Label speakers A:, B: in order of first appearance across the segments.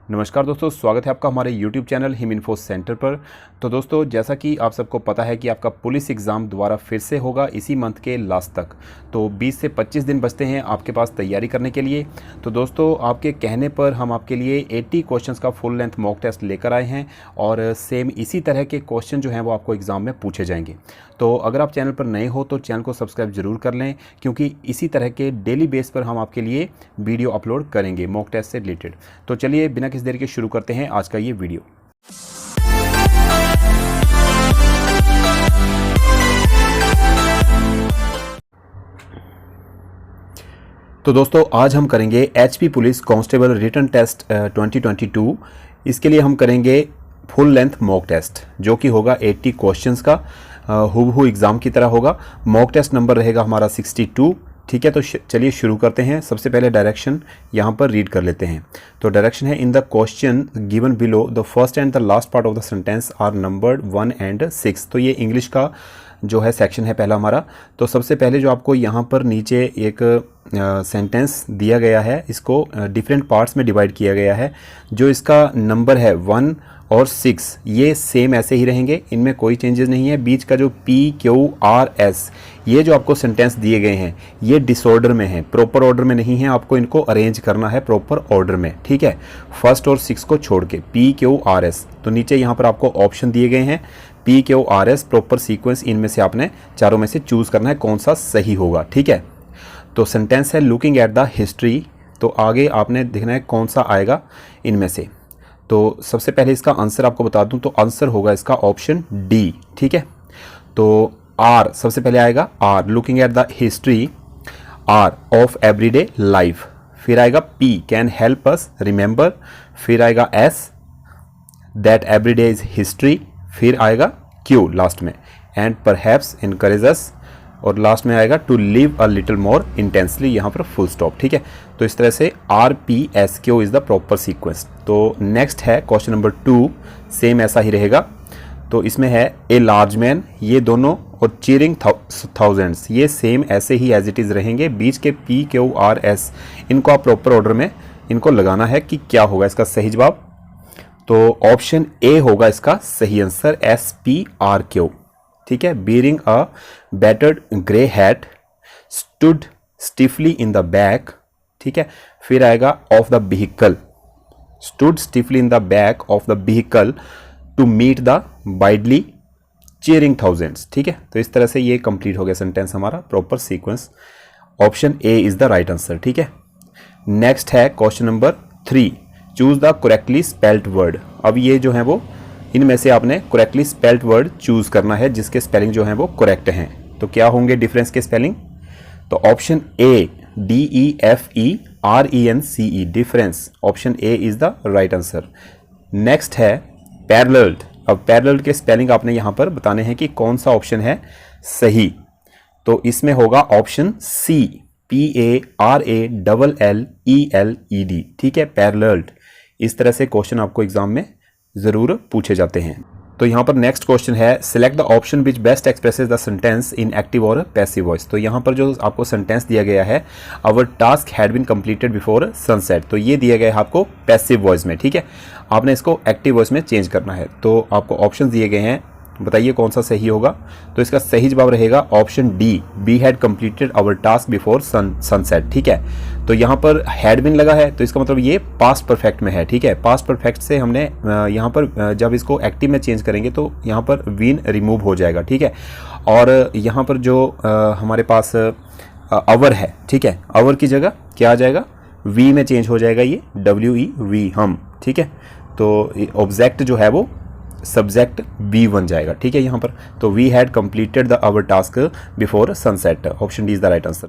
A: नमस्कार दोस्तों, स्वागत है आपका हमारे YouTube channel him info centre पर। तो दोस्तों, जैसा कि आप सबको पता है कि आपका पुलिस एग्ज़ाम दोबारा फिर से होगा इसी मंथ के लास्ट तक। तो 20 से 25 दिन बचते हैं आपके पास तैयारी करने के लिए। तो दोस्तों, आपके कहने पर हम आपके लिए 80 क्वेश्चंस का फुल लेंथ मॉक टेस्ट लेकर आए हैं और सेम इसी तरह के क्वेश्चन जो हैं वो आपको एग्ज़ाम में पूछे जाएंगे। तो अगर आप चैनल पर नए हो तो चैनल को सब्सक्राइब ज़रूर कर लें, क्योंकि इसी तरह के डेली बेस पर हम आपके लिए वीडियो अपलोड करेंगे मॉक टेस्ट से रिलेटेड। तो चलिए बिना किसी देर के शुरू करते हैं आज का ये वीडियो। तो दोस्तों, आज हम करेंगे HP police constable written test 2022। इसके लिए हम करेंगे फुल लेंथ मॉक टेस्ट जो कि होगा 80 क्वेश्चंस का, हूबहू एग्ज़ाम की तरह होगा। मॉक टेस्ट नंबर रहेगा हमारा 62। ठीक है, तो चलिए शुरू करते हैं। सबसे पहले डायरेक्शन यहाँ पर रीड कर लेते हैं। तो डायरेक्शन है, in the question given below the first and the last part of the sentence are numbered 1 and 6। तो ये इंग्लिश का जो है सेक्शन है पहला हमारा। तो सबसे पहले जो आपको यहाँ पर नीचे एक सेंटेंस दिया गया है, इसको डिफरेंट पार्ट्स में डिवाइड किया गया है। जो इसका नंबर है 1 और 6 ये सेम ऐसे ही रहेंगे, इनमें कोई चेंजेस नहीं है। बीच का जो PQRS ये जो आपको सेंटेंस दिए गए हैं ये डिसऑर्डर में है, प्रॉपर ऑर्डर में नहीं है। आपको इनको अरेंज करना है प्रॉपर ऑर्डर में। ठीक है, फर्स्ट और 6 को छोड़ के PQRS। तो नीचे यहाँ पर आपको ऑप्शन दिए गए हैं PQRS प्रॉपर सीक्वेंस, इनमें से आपने चारों में से चूज़ करना है कौन सा सही होगा। ठीक है, तो सेंटेंस है लुकिंग एट द हिस्ट्री। तो आगे आपने देखना है कौन सा आएगा इनमें से। तो सबसे पहले इसका आंसर आपको बता दूं, तो आंसर होगा इसका ऑप्शन डी। ठीक है, तो आर सबसे पहले आएगा, R looking at the history are of everyday life. फिर आएगा P can help us remember. फिर आएगा S that everyday is history. फिर आएगा क्यू लास्ट में, एंड परहैप्स इनकरेज अस। और लास्ट में आएगा to live a little more intensely, यहाँ पर फुल स्टॉप। ठीक है, तो इस तरह से RPSQ is the proper sequence. तो नेक्स्ट है क्वेश्चन नंबर 2, सेम ऐसा ही रहेगा। तो इसमें है ए लार्ज मैन, ये दोनों, और चीयरिंग थाउजेंड्स ये सेम ऐसे ही एज इट इज़ रहेंगे। बीच के PQRS इनको आप प्रॉपर ऑर्डर में इनको लगाना है कि क्या होगा इसका सही जवाब। तो ऑप्शन ए होगा इसका सही आंसर, SPRQ। ठीक है, bearing a battered grey hat stood stiffly in the back. ठीक है, फिर आएगा of the vehicle, stood stiffly in the back of the vehicle to meet the widely cheering thousands. ठीक है, तो इस तरह से ये कंप्लीट हो गया सेंटेंस हमारा proper sequence. Option A is the right answer. ठीक है, नेक्स्ट है question number 3, choose the correctly spelled word. अब ये जो है वो इनमें से आपने करेक्टली स्पेल्ड वर्ड चूज करना है जिसके स्पेलिंग जो है वो करेक्ट हैं। तो क्या होंगे डिफरेंस के स्पेलिंग? तो option A DEFERENCE difference, option A is the right answer. Next है पैरेलल्ड। अब पैरेलल्ड के स्पेलिंग आपने यहाँ पर बताने हैं कि कौन सा ऑप्शन है सही। तो इसमें होगा ऑप्शन सी PARALLELED। ठीक है, पैरेलल्ड। इस तरह से क्वेश्चन आपको एग्जाम में ज़रूर पूछे जाते हैं। तो यहाँ पर नेक्स्ट क्वेश्चन है, select the option which best expresses the sentence in active और पैसिव वॉइस। तो यहाँ पर जो आपको सेंटेंस दिया गया है, our task had been completed before sunset, तो ये दिया गया है आपको पैसिव वॉइस में। ठीक है, आपने इसको एक्टिव वॉइस में चेंज करना है। तो आपको ऑप्शन दिए गए हैं, बताइए कौन सा सही होगा। तो इसका सही जवाब रहेगा option D, we had completed our task before sunset. ठीक है, तो यहाँ पर हैड बीन लगा है तो इसका मतलब ये पास्ट परफेक्ट में है। ठीक है, पास्ट परफेक्ट से हमने यहाँ पर जब इसको एक्टिव में चेंज करेंगे तो यहाँ पर बीन रिमूव हो जाएगा। ठीक है, और यहाँ पर जो हमारे पास अवर है, ठीक है, अवर की जगह क्या आ जाएगा, वी में चेंज हो जाएगा, ये WEV हम। ठीक है, तो ऑब्जेक्ट जो है वो सब्जेक्ट बी बन जाएगा। ठीक है, यहाँ पर तो we had completed the our task before sunset, option D is the right answer.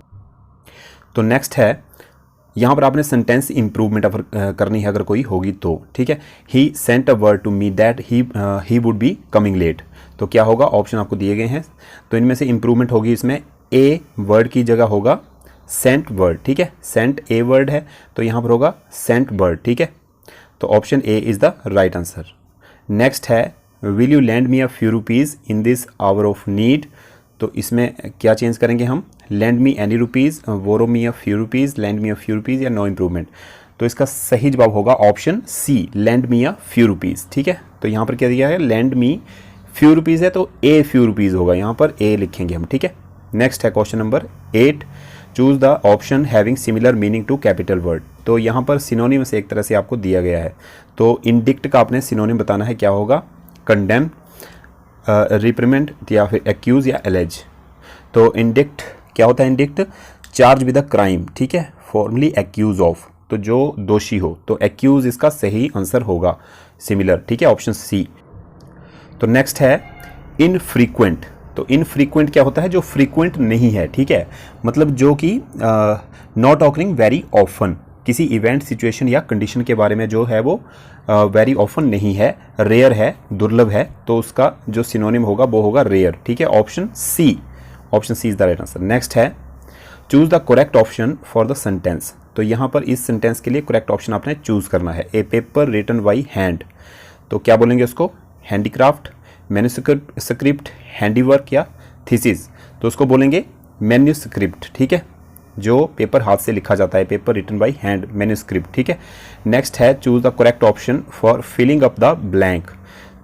A: तो नेक्स्ट है, यहाँ पर आपने सेंटेंस इंप्रूवमेंट करनी है अगर कोई होगी तो। ठीक है, he sent a word to me that he would be coming late. तो क्या होगा, ऑप्शन आपको दिए गए हैं। तो इनमें से इंप्रूवमेंट होगी, इसमें ए वर्ड की जगह होगा सेंट वर्ड। ठीक है, सेंट ए वर्ड है तो यहाँ पर होगा सेंट वर्ड। ठीक है, तो option A is the right answer. Next है, will you lend me a few rupees in this hour of need. तो इसमें क्या चेंज करेंगे हम, lend me any rupees, borrow me a few rupees, lend me a few rupees, या no improvement. तो इसका सही जवाब होगा option C, lend me a few rupees. ठीक है, तो यहाँ पर क्या दिया है, लैंड मी फ्यू रुपीज़ है तो ए फ्यू रुपीज़ होगा, यहाँ पर ए लिखेंगे हम। ठीक है, नेक्स्ट है question number 8, choose the option having similar meaning to capital word. तो यहाँ पर सिनोनिम से एक तरह से आपको दिया गया है, तो इंडिक्ट का आपने सिनोनिम बताना है, क्या होगा, कंडेम, रिप्रिमेंड या फिर एक्यूज या एलेज। तो इंडिक्ट क्या होता है, indict charge with a crime. ठीक है, फॉर्मली एक्यूज ऑफ, तो जो दोषी हो, तो एक्यूज इसका सही आंसर होगा, सिमिलर। ठीक है, ऑप्शन सी। तो नेक्स्ट है इनफ्रीक्वेंट। तो इनफ्रीक्वेंट क्या होता है, जो फ्रीक्वेंट नहीं है। ठीक है, मतलब जो कि नॉट ऑकरिंग वेरी ऑफन, किसी इवेंट, सिचुएशन या कंडीशन के बारे में जो है वो वेरी ऑफन नहीं है, रेयर है, दुर्लभ है, तो उसका जो सिनोनिम होगा वो होगा रेयर। ठीक है, option C, option C is the right answer. Next है choose the correct option for the sentence. तो यहाँ पर इस सेंटेंस के लिए करेक्ट ऑप्शन आपने चूज करना है। ए पेपर रिटन बाई हैंड, तो क्या बोलेंगे उसको, हैंडीक्राफ्ट, मैन्युस्क्रिप्ट, हैंडीवर्क या थीसिस। तो उसको बोलेंगे मैन्युस्क्रिप्ट। ठीक है, जो पेपर हाथ से लिखा जाता है, paper written by hand, manuscript. ठीक है, नेक्स्ट है choose the correct option for filling up the blank.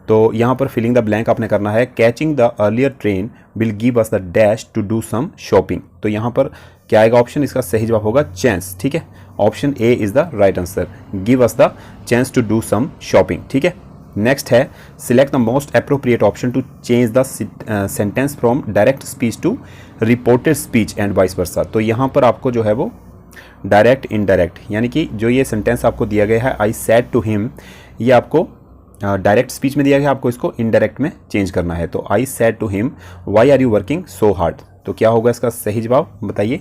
A: तो यहाँ पर फिलिंग द ब्लैंक आपने करना है, catching the earlier train will give us the dash to do some shopping. तो यहाँ पर क्या आएगा ऑप्शन, इसका सही जवाब होगा चांस। ठीक है, option A is the right answer, give us the chance to do some shopping. ठीक है, नेक्स्ट है select the most appropriate option to change the sentence from direct speech to reported speech and vice versa. तो यहाँ पर आपको जो है वो डायरेक्ट इनडायरेक्ट, यानी कि जो ये सेंटेंस आपको दिया गया है, आई सेड टू हिम, ये आपको डायरेक्ट स्पीच में दिया गया, आपको इसको इनडायरेक्ट में चेंज करना है। तो I said to him why are you working so hard. तो क्या होगा इसका सही जवाब, बताइए।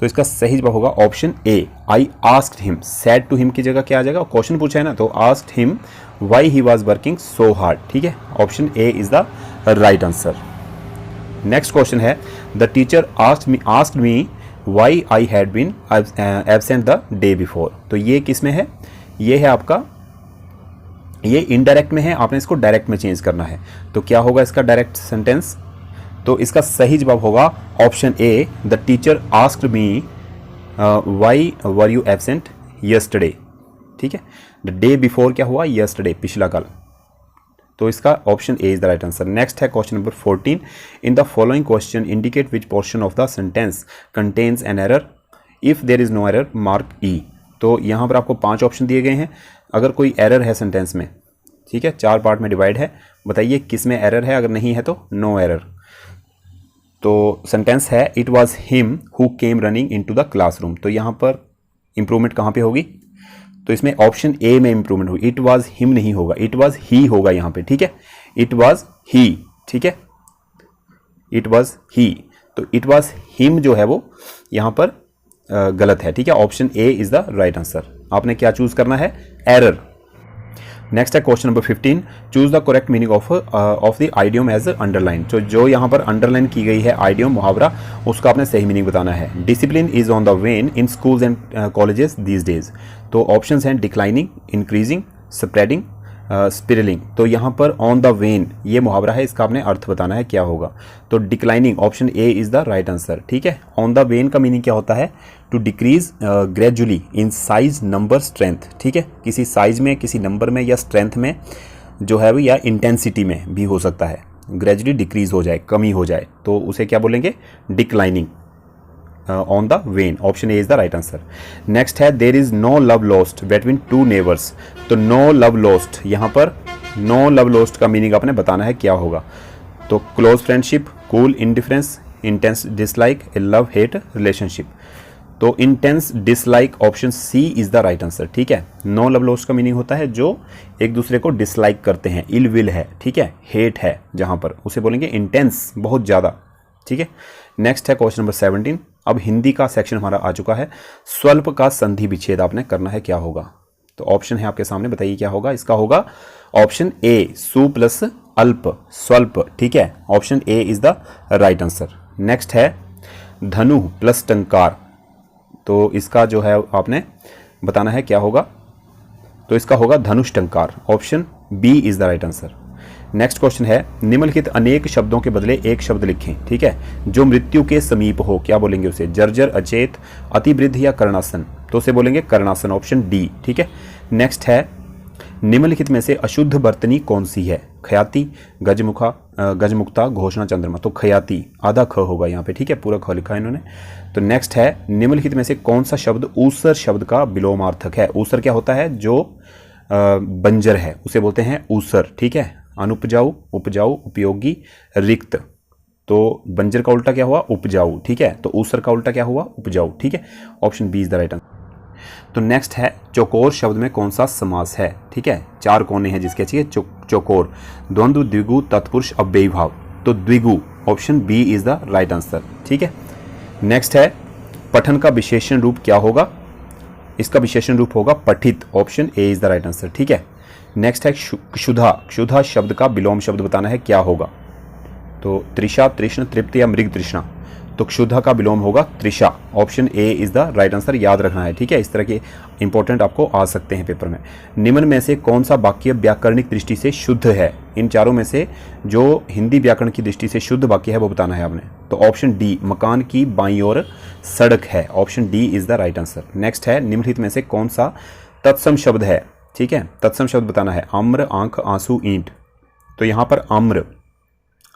A: तो इसका सही जवाब होगा option A, I asked him. Said to him की जगह क्या आ जाएगा, क्वेश्चन पूछा है ना, तो asked him why he was working so hard. ठीक है, option A is the right answer. Next question है the teacher asked me why I had been absent the day before. तो ये किस में है, ये है आपका, ये इनडायरेक्ट में है, आपने इसको डायरेक्ट में चेंज करना है। तो क्या होगा इसका डायरेक्ट सेंटेंस, तो इसका सही जवाब होगा option A, the teacher asked me why were you absent yesterday. ठीक है, द डे बिफोर क्या हुआ, यस्टरडे, पिछला कल। तो इसका option A is the right answer. Next है question number 14, in the following question indicate which portion of the sentence contains an error, if there is no error mark E. तो यहाँ पर आपको 5 ऑप्शन दिए गए हैं, अगर कोई एरर है सेंटेंस में, ठीक है, 4 पार्ट में डिवाइड है, बताइए किस में एरर है, अगर नहीं है तो नो एरर। तो सेंटेंस है it was him who came running in to the classroom. तो यहाँ पर इंप्रूवमेंट कहाँ पे होगी, तो इसमें ऑप्शन ए में इंप्रूवमेंट होगी, इट वॉज हिम नहीं होगा, इट वॉज ही होगा यहाँ पे। ठीक है, इट वॉज ही, ठीक है, इट वॉज ही। तो इट वॉज हिम जो है वो यहाँ पर गलत है। ठीक है, option A is the right answer. आपने क्या चूज करना है, एरर। नेक्स्ट है question number 15, choose the correct meaning of the idiom as underline. तो जो यहाँ पर अंडरलाइन की गई है आइडियम, मुहावरा, उसका आपने सही मीनिंग बताना है। Discipline is on the when in schools and colleges these days. तो ऑप्शंस हैं डिक्लाइनिंग, इंक्रीजिंग, स्प्रेडिंग, स्पिरलिंग। तो यहाँ पर ऑन द वेन ये मुहावरा है, इसका आपने अर्थ बताना है क्या होगा। तो declining, option A is the right answer. ठीक है, ऑन द वेन का मीनिंग क्या होता है, to decrease gradually in size, number, strength. ठीक है, किसी साइज में, किसी नंबर में या स्ट्रेंथ में जो है वो, या इंटेंसिटी में भी हो सकता है, ग्रेजुअली डिक्रीज हो जाए, कमी हो जाए, तो उसे क्या बोलेंगे, declining, on the wane. Option A is the right answer. Next है there is no love lost between two neighbours. तो नो लव लॉस्ट, यहाँ पर नो लव लॉस्ट का मीनिंग आपने बताना है क्या होगा। तो close friendship, cool indifference, intense dislike, a love hate relationship. तो intense dislike, option C is the right answer. ठीक है, नो लव लॉस्ट का मीनिंग होता है जो एक दूसरे को डिसलाइक करते हैं, इल विल है। ठीक है, हेट है जहाँ पर, उसे बोलेंगे इंटेंस, बहुत ज़्यादा। ठीक है, नेक्स्ट है क्वेश्चन नंबर 17। अब हिंदी का सेक्शन हमारा आ चुका है। स्वल्प का संधि विच्छेद आपने करना है, क्या होगा। तो ऑप्शन है आपके सामने, बताइए क्या होगा। इसका होगा ऑप्शन ए, सु प्लस अल्प, स्वल्प। ठीक है, option A is the right answer. Next है धनु प्लस टंकार। तो इसका जो है आपने बताना है क्या होगा। तो इसका होगा धनुष टंकार, option B is the right answer. Next question है, निम्नलिखित अनेक शब्दों के बदले एक शब्द लिखें, ठीक है, जो मृत्यु के समीप हो। क्या बोलेंगे उसे? जर्जर, अचेत, अतिवृद्ध या कर्णासन? तो उसे बोलेंगे कर्णासन, ऑप्शन डी, ठीक है। नेक्स्ट है, निम्नलिखित में से अशुद्ध बर्तनी कौन सी है? खयाती, गजमुक्ता, घोषणा, चंद्रमा? तो खयाती, आधा ख होगा यहाँ पे, ठीक है, पूरा ख लिखा है इन्होंने। तो नेक्स्ट है, निम्नलिखित में से कौन सा शब्द ऊसर शब्द का विलोमार्थक है? ऊसर क्या होता है? जो बंजर है उसे बोलते हैं ऊसर, ठीक है। अनुपजाऊ, उपजाऊ, उपयोगी, रिक्त। तो बंजर का उल्टा क्या हुआ? उपजाऊ, ठीक है। तो ऊसर का उल्टा क्या हुआ? उपजाऊ, ठीक है। Option B is the right answer. तो नेक्स्ट है, चौकोर शब्द में कौन सा समास है? ठीक है, 4 कोने हैं जिसके चाहिए चौकोर। द्वंद्व, द्विगु, तत्पुरुष, अव्ययी भाव। तो द्विगु, option B is the right answer, ठीक है। नेक्स्ट है, पठन का विशेषण रूप क्या होगा? इसका विशेषण रूप होगा पठित, option A is the right answer, ठीक है। नेक्स्ट है क्षुधा, क्षुधा शब्द का विलोम शब्द बताना है, क्या होगा? तो तृषा, तृष्ण, तृप्त या मृग तृष्णा? तो क्षुधा का विलोम होगा तृषा, option A is the right answer, याद रखना है, ठीक है। इस तरह के इंपॉर्टेंट आपको आ सकते हैं पेपर में। निम्न में से कौन सा वाक्य व्याकरणिक दृष्टि से शुद्ध है? इन चारों में से जो हिंदी व्याकरण की दृष्टि से शुद्ध वाक्य है वो बताना है आपने। तो ऑप्शन डी, मकान की बाईं ओर सड़क है, option D is the right answer. Next है, निम्नलिखित में से कौन सा तत्सम शब्द है? ठीक है, तत्सम शब्द बताना है। आम्र, आंख, आंसू, ईंट। तो यहाँ पर आम्र,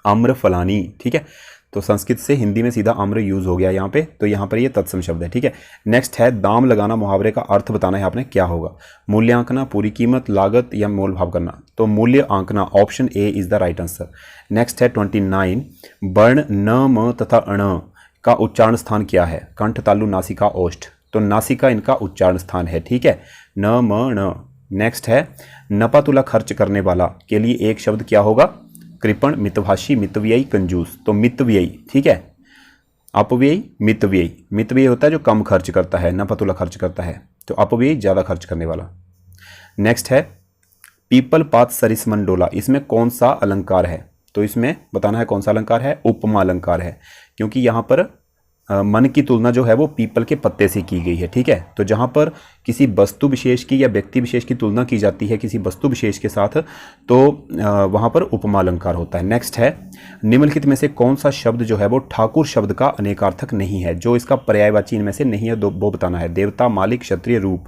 A: आम्र फलानी, ठीक है। तो संस्कृत से हिंदी में सीधा आम्र यूज हो गया यहाँ पे, तो यहाँ पर ये तत्सम शब्द है, ठीक है। नेक्स्ट है, दाम लगाना मुहावरे का अर्थ बताना है आपने, क्या होगा? मूल्य आंकना, पूरी कीमत, लागत या मोल भाव करना? तो मूल्य आंकना, option A is the right answer. Next है 29, वर्ण न, म तथा अण का उच्चारण स्थान क्या है? कंठ, तालु, नासिका, ओष्ठ। तो नासिका इनका उच्चारण स्थान है, ठीक है, न, म, ण। नेक्स्ट है, नपातुला खर्च करने वाला के लिए एक शब्द क्या होगा? कृपण, मितभाषी, मितव्ययी, कंजूस। तो मितव्ययी, ठीक है। अपव्ययी, मितव्ययी। मितव्ययी होता है जो कम खर्च करता है, नफातुला खर्च करता है। तो अपव्ययी ज़्यादा खर्च करने वाला। नेक्स्ट है, पीपल, पात, सरिसमन, डोला, इसमें कौन सा अलंकार है? तो इसमें बताना है कौन सा अलंकार है? उपमा अलंकार है, क्योंकि यहाँ पर मन की तुलना जो है वो पीपल के पत्ते से की गई है, ठीक है। तो जहाँ पर किसी वस्तु विशेष की या व्यक्ति विशेष की तुलना की जाती है किसी वस्तु विशेष के साथ, तो वहाँ पर उपमा अलंकार होता है। नेक्स्ट है, निम्नलिखित में से कौन सा शब्द जो है वो ठाकुर शब्द का अनेकार्थक नहीं है? जो इसका पर्यायवाची इनमें से नहीं है वो बताना है। देवता, मालिक, क्षत्रिय, रूप।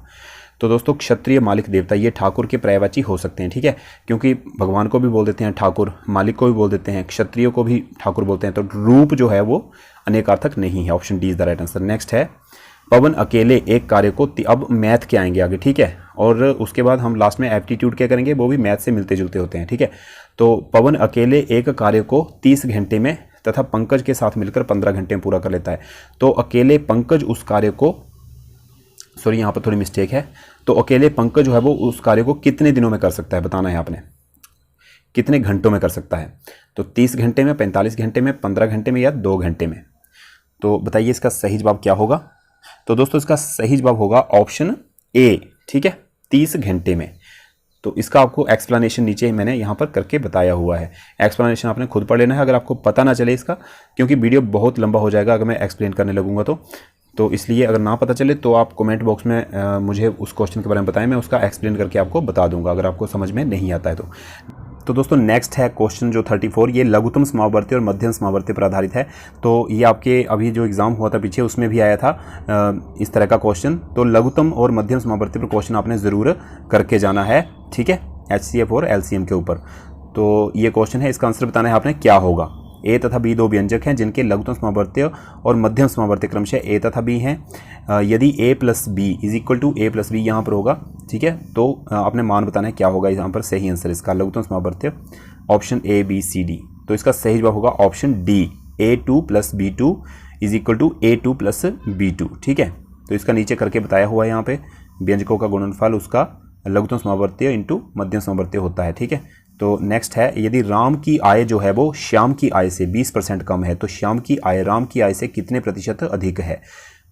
A: तो दोस्तों क्षत्रिय, मालिक, देवता ये ठाकुर के पर्यायवाची हो सकते हैं, ठीक है, क्योंकि भगवान को भी बोल देते हैं ठाकुर, मालिक को भी बोल देते हैं, क्षत्रिय को भी ठाकुर बोलते हैं। तो रूप जो है वो अनेकार्थक नहीं है, option D is the right answer. Next है, पवन अकेले एक कार्य को, अब मैथ के आएंगे आगे, ठीक है, और उसके बाद हम लास्ट में एप्टीट्यूड क्या करेंगे, वो भी मैथ से मिलते जुलते होते हैं, ठीक है। तो पवन अकेले एक कार्य को 30 घंटे में तथा पंकज के साथ मिलकर 15 घंटे में पूरा कर लेता है। तो अकेले पंकज उस कार्य को, सॉरी यहाँ पर थोड़ी मिस्टेक है, तो अकेले पंकज जो है वो उस कार्य को कितने दिनों में कर सकता है बताना है आपने, कितने घंटों में कर सकता है? तो 30 घंटे में, 45 घंटे में, 15 घंटे में या 2 घंटे में? तो बताइए इसका सही जवाब क्या होगा? तो दोस्तों इसका सही जवाब होगा ऑप्शन ए, ठीक है, 30 घंटे में। तो इसका आपको एक्सप्लेनेशन नीचे मैंने यहाँ पर करके बताया हुआ है, एक्सप्लेनेशन आपने खुद पढ़ लेना है अगर आपको पता ना चले इसका, क्योंकि वीडियो बहुत लंबा हो जाएगा अगर मैं एक्सप्लेन करने लगूंगा तो इसलिए अगर ना पता चले तो आप कमेंट बॉक्स में मुझे उस क्वेश्चन के बारे में बताएं, मैं उसका एक्सप्लेन करके आपको बता दूंगा अगर आपको समझ में नहीं आता है तो दोस्तों नेक्स्ट है क्वेश्चन जो 34, ये लघुत्तम समावर्ती और मध्यम समावर्ती पर आधारित है। तो ये आपके अभी जो एग्जाम हुआ था पीछे उसमें भी आया था इस तरह का क्वेश्चन। तो लघुत्तम और मध्यम समावर्ती पर क्वेश्चन आपने ज़रूर करके जाना है, ठीक है, HCF और LCM के ऊपर। तो ये क्वेश्चन है, इसका आंसर बताना है आपने क्या होगा। ए तथा बी दो व्यंजक हैं जिनके लघुत्तम समावर्ती और मध्यम समावर्ती क्रमशः ए तथा बी हैं। यदि A plus B is equal to A plus B यहाँ पर होगा, ठीक है, तो आपने मान बताना है क्या होगा यहाँ पर सही आंसर इसका लघुत्तम समावर्ती, option A B C D. तो इसका सही जवाब होगा option D, A2 plus B2 is equal to A2 plus B2, ठीक है। तो इसका नीचे करके बताया हुआ है यहाँ पे, व्यंजकों का गुणनफल उसका लघुत्तम समावर्ती इंटू मध्यम समावर्ती होता है, ठीक है। तो नेक्स्ट है, यदि राम की आय जो है वो श्याम की आय से 20% कम है तो श्याम की आय राम की आय से कितने प्रतिशत अधिक है?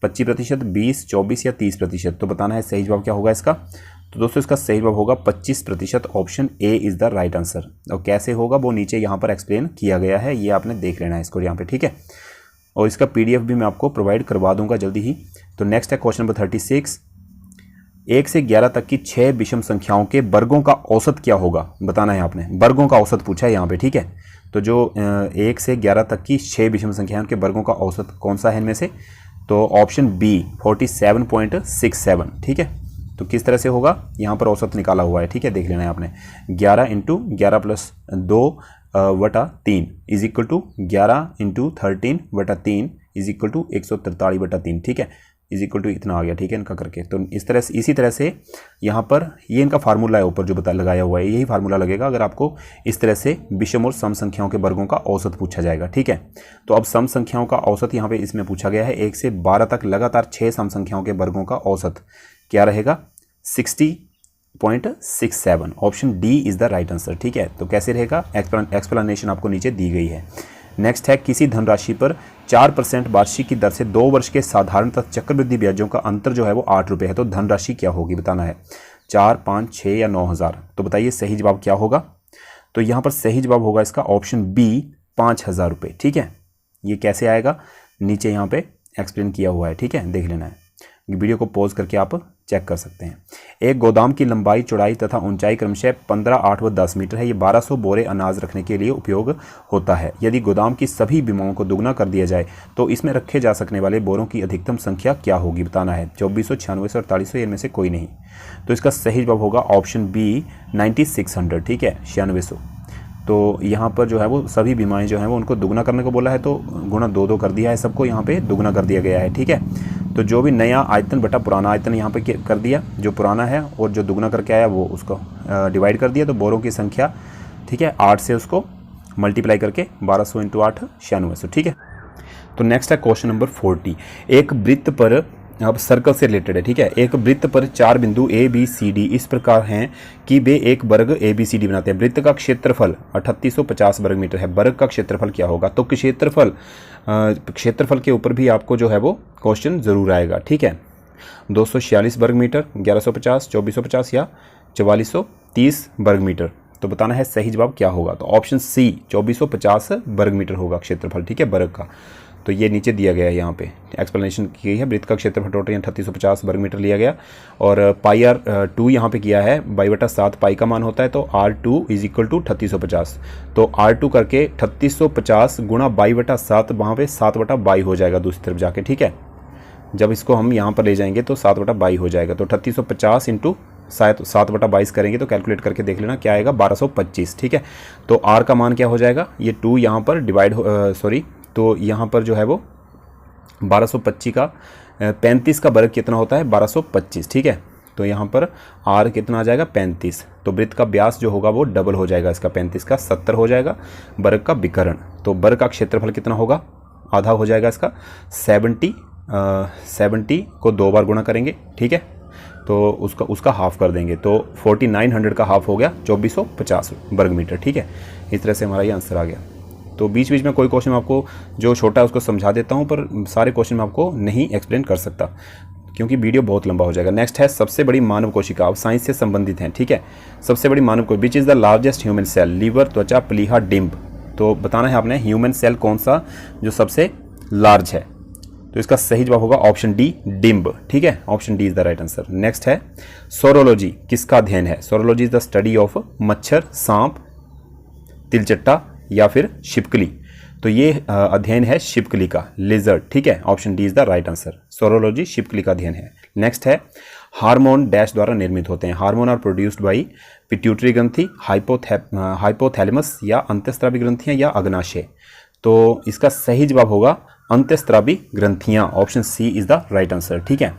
A: 25%, 20, 24 या 30%? तो बताना है सही जवाब क्या होगा इसका। तो दोस्तों इसका सही जवाब होगा 25%, option A is the right answer. और कैसे होगा वो नीचे यहाँ पर एक्सप्लेन किया गया है, ये आपने देख लेना है इसको यहाँ पे, ठीक है। और इसका PDF भी मैं आपको प्रोवाइड करवा दूंगा जल्दी ही। तो नेक्स्ट है क्वेश्चन नंबर 36, 1 से 11 तक की 6 विषम संख्याओं के वर्गों का औसत क्या होगा, बताना है आपने। वर्गों का औसत पूछा है यहाँ पे, ठीक है। तो जो 1 से 11 तक की 6 विषम संख्याओं के वर्गों का औसत कौन सा है इनमें से, तो ऑप्शन बी 47.67, ठीक है। तो किस तरह से होगा, यहाँ पर औसत निकाला हुआ है, ठीक है, देख लेना है आपने। 11 इंटू 11 प्लस 2 बटा 3 इज इक्वल टू 11 इंटू 13 बटा 3 इज इक्वल टू 143 बटा 3, ठीक है, इज इक्वल टू इतना आ गया, ठीक है, इनका करके। तो इस तरह से, इसी तरह से यहाँ पर ये इनका फार्मूला है ऊपर जो लगाया हुआ है, यही फार्मूला लगेगा अगर आपको इस तरह से विषम और सम संख्याओं के वर्गों का औसत पूछा जाएगा, ठीक है। तो अब सम संख्याओं का औसत यहाँ पे इसमें पूछा गया है। 1 से 12 तक लगातार 6 सम संख्याओं के वर्गों का औसत क्या रहेगा, 60.67। Option D is the right answer, ठीक है। तो कैसे रहेगा, एक्सप्लेनेशन आपको नीचे दी गई है। नेक्स्ट है, किसी धनराशि पर 4% वार्षिक की दर से 2 वर्ष के साधारण तथा चक्रवृद्धि ब्याजों का अंतर जो है वो 8 रुपये है। तो धनराशि क्या होगी बताना है, 4, 5, 6 या 9,000। तो बताइए सही जवाब क्या होगा। तो यहाँ पर सही जवाब होगा इसका ऑप्शन बी 5,000 रुपये, ठीक है। ये कैसे आएगा, नीचे यहाँ पे एक्सप्लेन किया हुआ है, ठीक है, देख लेना है। वीडियो को पॉज करके आप चेक कर सकते हैं। एक गोदाम की लंबाई, चौड़ाई तथा ऊंचाई क्रमशः 15, 8 व 10 मीटर है। ये 1200 बोरे अनाज रखने के लिए उपयोग होता है। यदि गोदाम की सभी बीमाओं को दुगना कर दिया जाए तो इसमें रखे जा सकने वाले बोरों की अधिकतम संख्या क्या होगी, बताना है। 2400, 9600, 4800, इनमें से कोई नहीं। तो इसका सही जवाब होगा ऑप्शन बी 9600, ठीक है, 9600। तो यहाँ पर जो है वो सभी बीमाएँ जो हैं वो उनको दुगना करने को बोला है, तो गुणा 2 कर दिया है, सबको यहाँ पे दुगना कर दिया गया है, ठीक है। तो जो भी नया आयतन बटा पुराना आयतन यहाँ पे कर दिया, जो पुराना है और जो दुगना करके आया वो उसको डिवाइड कर दिया। तो बोरों की संख्या, ठीक है, 8 से उसको मल्टीप्लाई करके 1200 इंटू 8 9600, ठीक है। तो नेक्स्ट है क्वेश्चन नंबर 40। एक वृत्त पर, अब सर्कल से रिलेटेड है, ठीक है। एक वृत्त पर 4 बिंदु ए बी सी डी इस प्रकार हैं कि वे एक वर्ग ए बी सी डी बनाते हैं। वृत्त का क्षेत्रफल 3850 वर्ग मीटर है। वर्ग का क्षेत्रफल क्या होगा। तो क्षेत्रफल के ऊपर भी आपको जो है वो क्वेश्चन जरूर आएगा, ठीक है। 246 वर्ग मीटर, 1150, 2450 या 4430 वर्ग मीटर। तो बताना है सही जवाब क्या होगा। तो ऑप्शन सी 2450 वर्ग मीटर होगा क्षेत्रफल, ठीक है, वर्ग का। तो ये नीचे दिया गया है, यहाँ पे एक्सप्लेनेशन की गई है। वृत्त का क्षेत्रफल टोटल 3850 वर्ग मीटर लिया गया और पाई आर 2 यहाँ पे किया है, 2/7 पाई का मान होता है। तो R2 इज इक्वल टू 3850। तो R2 करके 3850 गुणा 2/7, वहाँ पे 7/22 हो जाएगा दूसरी तरफ जाके, ठीक है। जब इसको हम यहाँ पर ले जाएंगे तो 7/22 हो जाएगा। तो 3850 इंटू 7/22 करेंगे तो कैलकुलेट करके देख लेना क्या आएगा, 1225, ठीक है। तो R का मान क्या हो जाएगा, ये 2 यहाँ पर डिवाइड तो यहाँ पर जो है वो 1225 का 35 का वर्ग कितना होता है, 1225, ठीक है। तो यहाँ पर R कितना आ जाएगा, 35। तो वृत्त का व्यास जो होगा वो डबल हो जाएगा इसका, 35 का 70 हो जाएगा। वर्ग का विकर्ण, तो वर्ग का क्षेत्रफल कितना होगा, आधा हो जाएगा इसका, 70 को 2 बार गुणा करेंगे, ठीक है। तो उसका हाफ कर देंगे। तो 4900 का हाफ हो गया 2450 वर्ग मीटर, ठीक है। इस तरह से हमारा ये आंसर आ गया। तो बीच बीच में कोई क्वेश्चन आपको जो छोटा है उसको समझा देता हूँ, पर सारे क्वेश्चन मैं आपको नहीं एक्सप्लेन कर सकता क्योंकि वीडियो बहुत लंबा हो जाएगा। नेक्स्ट है सबसे बड़ी मानव कोशिका, अब साइंस से संबंधित हैं, ठीक है। सबसे बड़ी मानव कोशिका, which is the largest human cell, liver, त्वचा, प्लीहा, डिम्ब। तो बताना है आपने ह्यूमन सेल कौन सा जो सबसे लार्ज है। तो इसका सही जवाब होगा ऑप्शन डी, डिम्ब, ठीक है। Option D is the right answer. Next है सोरोलॉजी, किसका अध्ययन है। Saurology is the study of मच्छर, सांप, तिलचट्टा या फिर छिपकली। तो ये अध्ययन है छिपकली का, लिजर्ड, ठीक है। Option D is the right answer. Saurology छिपकली का अध्ययन है। नेक्स्ट है हार्मोन डैश द्वारा निर्मित होते हैं। Hormone are produced by pituitary ग्रंथि, हाइपोथैलेमस या अंतःस्रावी ग्रंथियां या अग्नाशय। तो इसका सही जवाब होगा अंतःस्रावी ग्रंथियां। Option C is the right answer, ठीक है।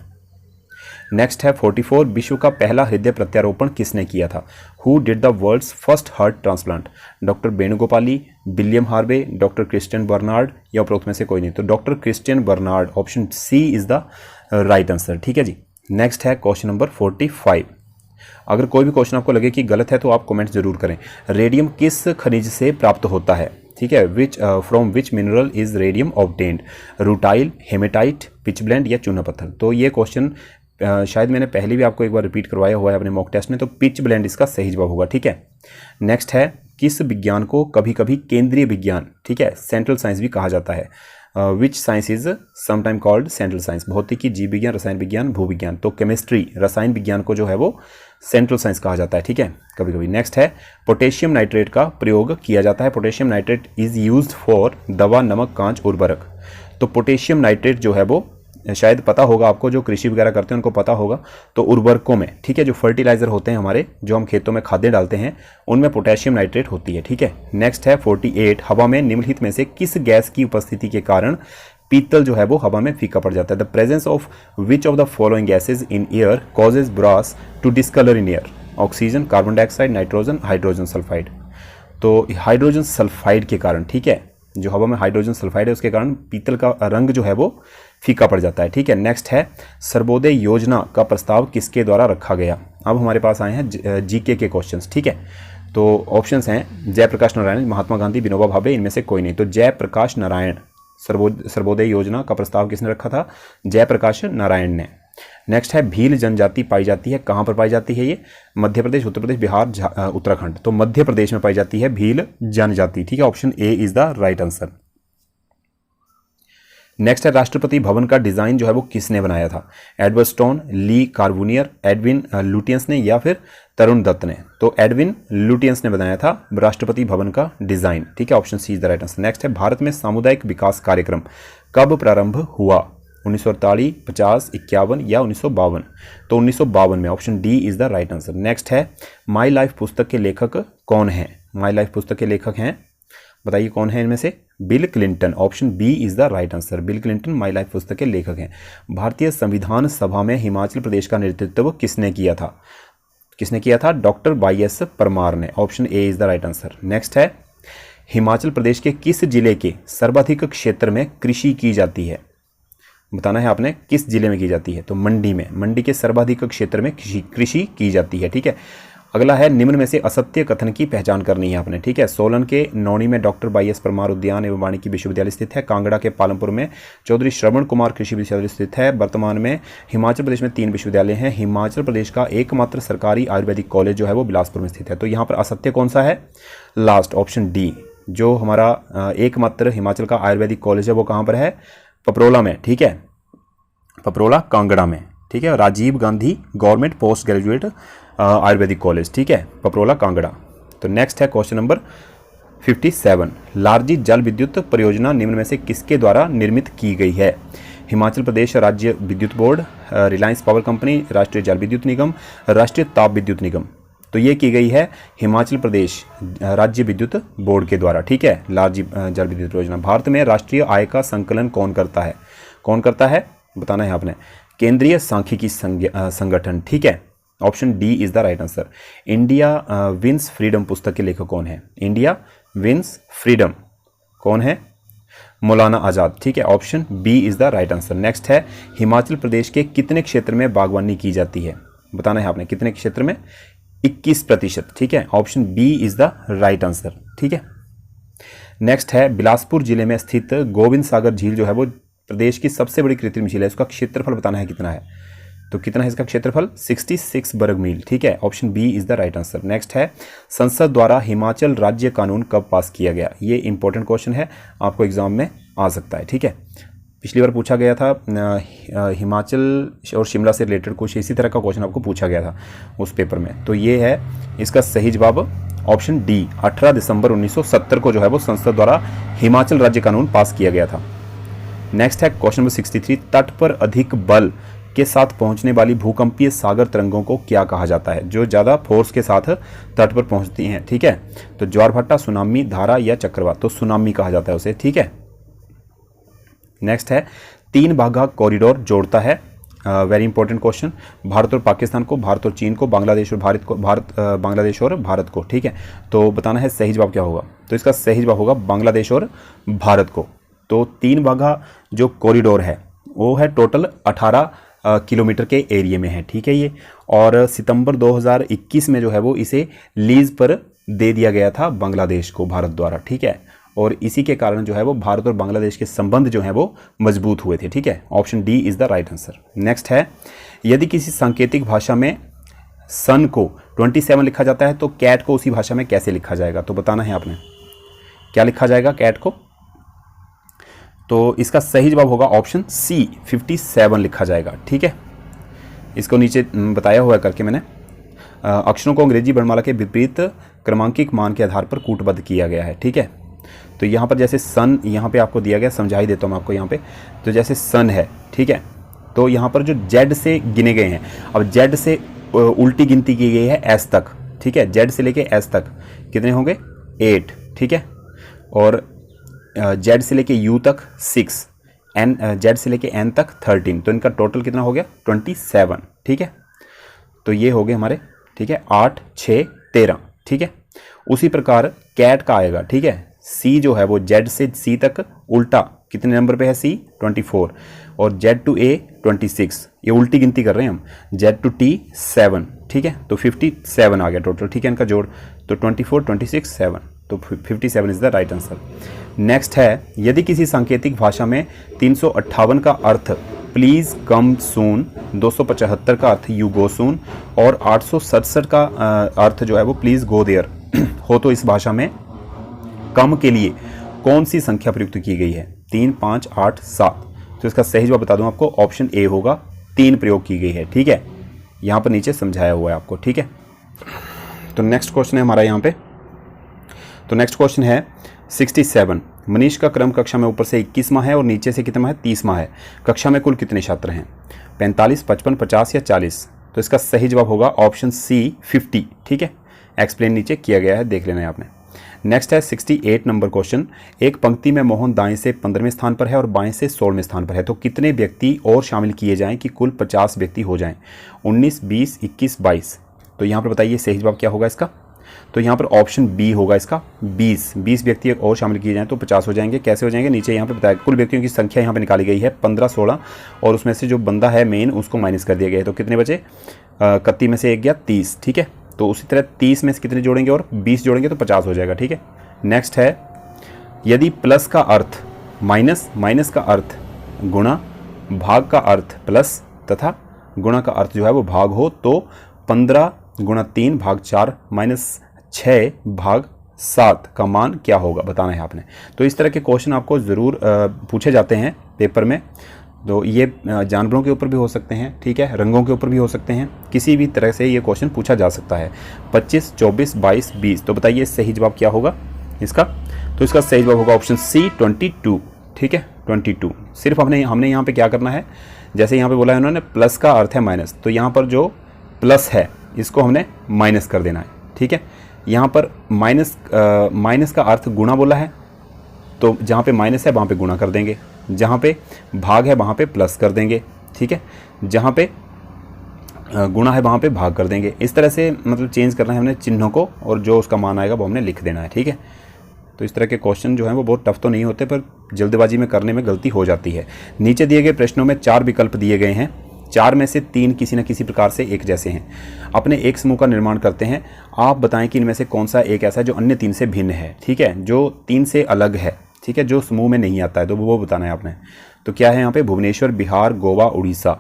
A: नेक्स्ट है 44, विश्व का पहला हृदय प्रत्यारोपण किसने किया था। Who did the world's first heart transplant. Doctor Venugopal, William Harvey, doctor Christian Barnard या उपरोक्त में से कोई नहीं। तो doctor Christian Barnard, option C is the right answer, ठीक है जी। नेक्स्ट है क्वेश्चन नंबर 45। अगर कोई भी क्वेश्चन आपको लगे कि गलत है तो आप कमेंट जरूर करें। रेडियम किस खनिज से प्राप्त होता है, ठीक है। From which mineral is radium obtained. Rutile, hematite, pitchblende या चूना पत्थर। तो ये क्वेश्चन शायद मैंने पहले भी आपको एक बार रिपीट करवाया हुआ है अपने मॉक टेस्ट में। तो पिच ब्लेंड इसका सही जवाब होगा, ठीक है। नेक्स्ट है किस विज्ञान को कभी कभी केंद्रीय विज्ञान, ठीक है, सेंट्रल साइंस भी कहा जाता है। विच science is sometime called central science, भौतिकी, जीव विज्ञान, रसायन विज्ञान, भूविज्ञान। तो केमिस्ट्री, रसायन विज्ञान को जो है वो सेंट्रल साइंस कहा जाता है, ठीक है, कभी कभी। नेक्स्ट है पोटेशियम नाइट्रेट का प्रयोग किया जाता है। Potassium nitrate is used for दवा, नमक, कांच, उर्वरक। तो पोटेशियम नाइट्रेट जो है वो शायद पता होगा आपको, जो कृषि वगैरह करते हैं उनको पता होगा, तो उर्वरकों में, ठीक है, जो फर्टिलाइजर होते हैं हमारे, जो हम खेतों में खादें डालते हैं, उनमें पोटेशियम नाइट्रेट होती है, ठीक है। नेक्स्ट है 48, हवा में निम्नलिखित में से किस गैस की उपस्थिति के कारण पीतल जो है वो हवा में फीका पड़ जाता है। The presence of which of the following gases in air causes brass to discolour in air. Oxygen, carbon dioxide, nitrogen, hydrogen sulphide. तो हाइड्रोजन सल्फाइड के कारण, ठीक है, जो हवा में हाइड्रोजन सल्फाइड है उसके कारण पीतल का रंग जो है वो फीका पड़ जाता है, ठीक है। नेक्स्ट है सर्वोदय योजना का प्रस्ताव किसके द्वारा रखा गया। अब हमारे पास आए हैं जीके के क्वेश्चंस, ठीक है। तो ऑप्शंस हैं जयप्रकाश नारायण, महात्मा गांधी, विनोबा भावे, इनमें से कोई नहीं। तो जयप्रकाश नारायण, सर्वोदय योजना का प्रस्ताव किसने रखा था? जयप्रकाश नारायण ने। नेक्स्ट है भील जनजाति पाई जाती है, कहाँ पर पाई जाती है ये? मध्य प्रदेश, उत्तर प्रदेश, बिहार, उत्तराखंड। तो मध्य प्रदेश में पाई जाती है भील जनजाति, ठीक है, option A is the right answer. Next है राष्ट्रपति भवन का डिजाइन जो है वो किसने बनाया था? एडवर्ड स्टोन, ली कार्बूनियर, एडविन लुटियंस ने, या फिर तरुण दत्त ने? तो एडविन लुटियंस ने बनाया था राष्ट्रपति भवन का डिजाइन, ठीक है, option C is the right answer. Next है भारत में सामुदायिक विकास कार्यक्रम कब प्रारंभ हुआ? 1948, 50, 51 या 1952? तो 1952 में, option D is the right answer. Next है माई लाइफ पुस्तक के लेखक कौन है? माई लाइफ पुस्तक के लेखक हैं, बताइए कौन है इनमें से? Bill Clinton, option B is the right answer. Bill Clinton My Life पुस्तक के लेखक हैं। भारतीय संविधान सभा में हिमाचल प्रदेश का नेतृत्व किसने किया था? किसने किया था? डॉक्टर वाई.एस. परमार ने, option A is the right answer. Next है हिमाचल प्रदेश के किस जिले के सर्वाधिक क्षेत्र में कृषि की जाती है? बताना है आपने किस जिले में की जाती है। तो मंडी में, मंडी के सर्वाधिक क्षेत्र में कृषि की जाती है, ठीक है। अगला है निम्न में से असत्य कथन की पहचान करनी है आपने, ठीक है। सोलन के नौणी में डॉक्टर वाई.एस. परमार उद्यान एवं वानिकी विश्वविद्यालय स्थित है। कांगड़ा के पालमपुर में चौधरी श्रवण कुमार कृषि विश्वविद्यालय स्थित है। वर्तमान में हिमाचल प्रदेश में 3 विश्वविद्यालय हैं। हिमाचल प्रदेश का एकमात्र सरकारी आयुर्वेदिक कॉलेज जो है वो बिलासपुर में स्थित है। तो यहाँ पर असत्य कौन सा है? लास्ट, ऑप्शन डी, जो हमारा एकमात्र हिमाचल का आयुर्वेदिक कॉलेज है वो कहाँ पर है? पपरोला में, ठीक है, पपरोला कांगड़ा में, ठीक है। Rajiv Gandhi government post graduate Ayurvedic college, ठीक है, पपरोला कांगड़ा। तो नेक्स्ट है क्वेश्चन नंबर 57, लारजी जल विद्युत परियोजना निम्न में से किसके द्वारा निर्मित की गई है? हिमाचल प्रदेश राज्य विद्युत बोर्ड, रिलायंस पावर कंपनी, राष्ट्रीय जल विद्युत निगम, राष्ट्रीय ताप विद्युत निगम। तो ये की गई है हिमाचल प्रदेश राज्य विद्युत बोर्ड के द्वारा, ठीक है, लारजी जल विद्युत परियोजना। भारत में राष्ट्रीय आय का संकलन कौन करता है? कौन करता है बताना है आपने? केंद्रीय सांख्यिकी संगठन, ठीक है, option D is the right answer. India wins freedom पुस्तक के लेखक कौन है? इंडिया विंस फ्रीडम कौन है? मौलाना आजाद, ठीक है, option B is the right answer. Next है हिमाचल प्रदेश के कितने क्षेत्र में बागवानी की जाती है? बताना है आपने कितने क्षेत्र में? 21%, ठीक है, option B is the right answer, ठीक है। नेक्स्ट है बिलासपुर जिले में स्थित गोविंद सागर झील जो है वो प्रदेश की सबसे बड़ी कृत्रिम झील है। इसका क्षेत्रफल बताना है कितना है? तो कितना है इसका क्षेत्रफल? 66 वर्ग मील, ठीक है, option B is the right answer. Next है संसद द्वारा हिमाचल राज्य कानून कब पास किया गया? ये इंपॉर्टेंट क्वेश्चन है, आपको एग्जाम में आ सकता है, ठीक है। पिछली बार पूछा गया था हिमाचल और शिमला से रिलेटेड कुछ इसी तरह का क्वेश्चन आपको पूछा गया था उस पेपर में। तो ये है इसका सही जवाब, ऑप्शन डी, 18 दिसंबर 1970 को जो है वो संसद द्वारा हिमाचल राज्य कानून पास किया गया था। नेक्स्ट है क्वेश्चन नंबर 63, तट पर अधिक बल के साथ पहुंचने वाली भूकंपीय सागर तरंगों को क्या कहा जाता है? जो ज़्यादा फोर्स के साथ तट पर पहुंचती हैं, ठीक है। तो ज्वार भाटा, सुनामी, धारा या चक्रवात? तो सुनामी कहा जाता है उसे, ठीक है। नेक्स्ट है 3 भागा कॉरिडोर जोड़ता है, वेरी इंपॉर्टेंट क्वेश्चन, भारत और पाकिस्तान को, भारत और चीन को, बांग्लादेश और बांग्लादेश और भारत को, ठीक है। तो बताना है सही जवाब क्या होगा? तो इसका सही जवाब होगा बांग्लादेश और भारत को। तो 3 भागा जो कॉरिडोर है वो है टोटल 18 किलोमीटर के एरिया में है, ठीक है ये। और सितंबर 2021 में जो है वो इसे लीज पर दे दिया गया था बांग्लादेश को भारत द्वारा, ठीक है। और इसी के कारण जो है वो भारत और बांग्लादेश के संबंध जो है वो मजबूत हुए थे, ठीक है, option D is the right answer. Next है यदि किसी सांकेतिक भाषा में सन को 27 लिखा जाता है तो कैट को उसी भाषा में कैसे लिखा जाएगा? तो बताना है आपने क्या लिखा जाएगा कैट को? तो इसका सही जवाब होगा ऑप्शन सी 57 लिखा जाएगा। ठीक है, इसको नीचे बताया हुआ है करके मैंने। अक्षरों को अंग्रेजी वर्णमाला के विपरीत क्रमांकिक मान के आधार पर कूटबद्ध किया गया है। ठीक है, तो यहाँ पर जैसे सन यहाँ पे आपको दिया गया, समझा ही देता हूँ मैं आपको यहाँ पे। तो जैसे सन है, ठीक है, तो यहाँ पर जो जेड से गिने गए हैं, अब जेड से उल्टी गिनती की गई है एस तक। ठीक है, जेड से लेके एस तक कितने होंगे 8। ठीक है, और जेड से लेके यू तक 6, एन जेड से लेके एन तक 13, तो इनका टोटल कितना हो गया 27। ठीक है, तो ये हो गए हमारे, ठीक है, 8 6 13। ठीक है, उसी प्रकार कैट का आएगा। ठीक है, सी जो है वो जेड से सी तक उल्टा कितने नंबर पे है सी 24, और जेड टू ए 26, ये उल्टी गिनती कर रहे हैं हम, जेड टू टी 7। ठीक है, तो 57 आ गया टोटल। ठीक है, इनका जोड़, तो 24 26 7, तो 57 is the right answer. Next है, यदि किसी सांकेतिक भाषा में 358 का अर्थ प्लीज़ कम सून, 275 का अर्थ यू गो सून, और 867 का अर्थ जो है वो प्लीज़ गो देयर हो, तो इस भाषा में कम के लिए कौन सी संख्या प्रयुक्त की गई है? 3 5 8 7। तो इसका सही जवाब बता दूं आपको, ऑप्शन ए होगा, 3 प्रयोग की गई है। ठीक है, यहाँ पर नीचे समझाया हुआ है आपको। ठीक है, तो नेक्स्ट क्वेश्चन है हमारा यहाँ पे। तो नेक्स्ट क्वेश्चन है 67। मनीष का क्रम कक्षा में ऊपर से 21वां है और नीचे से कितना है 30वां है। कक्षा में कुल कितने छात्र हैं? 45 55 50 या 40? तो इसका सही जवाब होगा ऑप्शन सी 50। ठीक है, एक्सप्लेन नीचे किया गया है, देख लेना है आपने। नेक्स्ट है 68 नंबर क्वेश्चन। एक पंक्ति में मोहन दाएं से 15वें स्थान पर है और बाएं से 16वें स्थान पर है, तो कितने व्यक्ति और शामिल किए जाएं कि कुल 50 व्यक्ति हो जाएं? 19 20 21 22। तो यहाँ पर बताइए सही जवाब क्या होगा इसका? तो यहाँ पर ऑप्शन बी होगा इसका, 20 व्यक्ति और शामिल किए जाएं तो 50 हो जाएंगे। कैसे हो जाएंगे? नीचे यहाँ पे बताया कुल व्यक्तियों की संख्या यहाँ पे निकाली गई है 15 16, और उसमें से जो बंदा है मेन उसको माइनस कर दिया गया है, तो कितने बचे? 31 में से 1 गया 30। ठीक है, तो उसी तरह 30 में से कितने जोड़ेंगे और 20 जोड़ेंगे तो 50 हो जाएगा। ठीक है, नेक्स्ट है, यदि प्लस का अर्थ माइनस, माइनस का अर्थ गुणा, भाग का अर्थ प्लस तथा गुणा का अर्थ जो है वो भाग हो, तो 15 गुणा 3 भाग 4 माइनस 6 भाग 7 का मान क्या होगा, बताना है आपने। तो इस तरह के क्वेश्चन आपको ज़रूर पूछे जाते हैं पेपर में। तो ये जानवरों के ऊपर भी हो सकते हैं, ठीक है, रंगों के ऊपर भी हो सकते हैं, किसी भी तरह से ये क्वेश्चन पूछा जा सकता है। 25 24 22 20। तो बताइए सही जवाब क्या होगा इसका? तो इसका सही जवाब होगा ऑप्शन सी 22। ठीक है, 22। सिर्फ हमने यहाँ पे क्या करना है, जैसे यहाँ पे बोला है उन्होंने प्लस का अर्थ है माइनस, तो यहाँ पर जो प्लस है इसको हमने माइनस कर देना है। ठीक है, यहाँ पर माइनस का अर्थ गुणा बोला है, तो जहाँ पे माइनस है वहाँ पे गुणा कर देंगे, जहाँ पे भाग है वहाँ पे प्लस कर देंगे। ठीक है, जहाँ पे गुणा है वहाँ पे भाग कर देंगे। इस तरह से मतलब चेंज करना है हमने चिन्हों को, और जो उसका मान आएगा वो हमने लिख देना है। ठीक है, तो इस तरह के क्वेश्चन जो हैं वो बहुत टफ तो नहीं होते, पर जल्दबाजी में करने में गलती हो जाती है। नीचे दिए गए प्रश्नों में 4 विकल्प दिए गए हैं, 4 में से 3 किसी न किसी प्रकार से एक जैसे हैं। अपने एक समूह का निर्माण करते हैं, आप बताएं कि इनमें से कौन सा एक ऐसा है जो अन्य 3 से भिन्न है। ठीक है, जो 3 से अलग है, ठीक है, जो समूह में नहीं आता है, तो वो बताना है आपने। तो क्या है यहाँ पे? भुवनेश्वर, बिहार, गोवा, उड़ीसा।